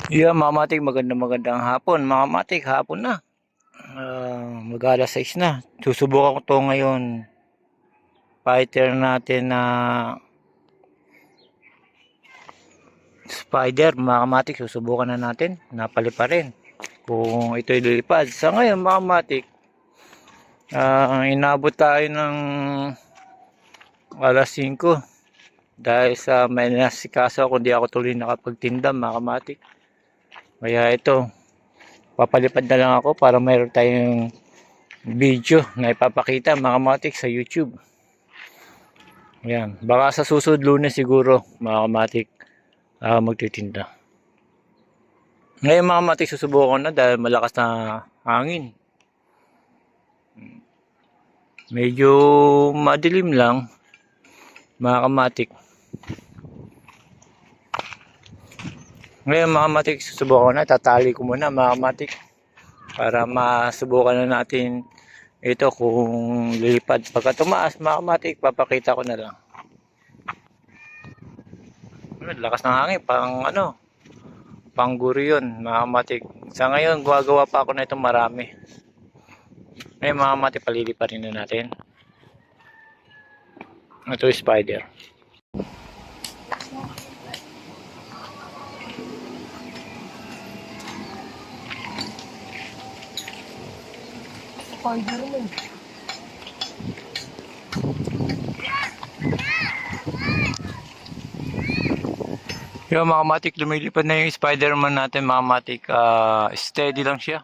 Yeah, mga matik, magandang hapon. Mga matik, hapon na. Mag-alas 6 na. Susubukan ko to ngayon. Fighter natin na spider, mga matik. Susubukan na natin. Napali pa rin. Kung ito'y lilipad. Sa ngayon, mga matik, inabot tayo ng alas 5. Dahil sa may nasikaso ako, hindi ako tuloy nakapagtinda, mga matik. Kaya ito, papalipad na lang ako para mayroon tayong video na ipapakita, mga kamatik, sa YouTube. Ayan, baka sa susunod Lunes siguro, mga kamatik, magtitinda. Ngayon, mga kamatik, susubukan ko na dahil malakas na hangin. Medyo madilim lang, mga kamatik. Ngayon, mga kamatik, susubukan ko na. Tatali ko muna, mga kamatik, para masubukan na natin ito kung lilipad. Pagka tumaas, mga kamatik, papakita ko na lang. Lakas ng hangin, pangguri yun, mga kamatik. Sa ngayon, gagawa pa ako na itong marami. Ngayon, mga kamatik, paliliparin na natin. Ito yung spider. Spider-Man. Yung mga kamatik, lumilipad na yung Spider-Man natin, mga kamatik. Steady lang siya.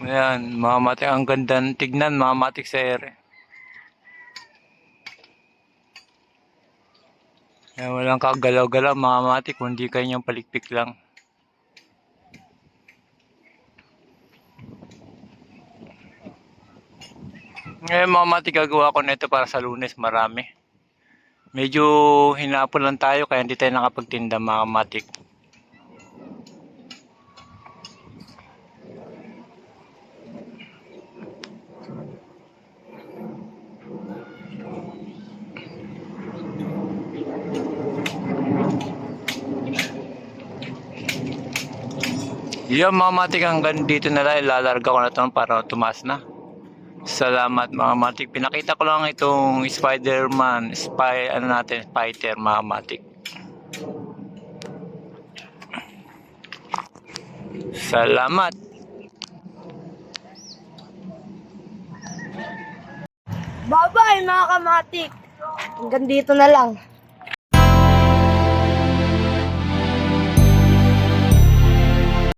Ayan, mga kamatik, ang ganda tignan, mga kamatik, sa ere. Ayan, walang kagalaw-galaw, mga kamatik, kundi kanyang palikpik lang. Ngayon, mga kamatik, gagawa ko na ito para sa Lunes, marami. Medyo hinapon lang tayo kaya hindi tayo nakapagtinda, mga kamatik. Yung mga matik, hanggang dito na lang, ilalarga ko na ito para tumaas na. Salamat, mga matik. Pinakita ko lang itong Spider-Man, fighter, mga matik. Salamat. Bye-bye mga kamatik. Hanggang dito na lang.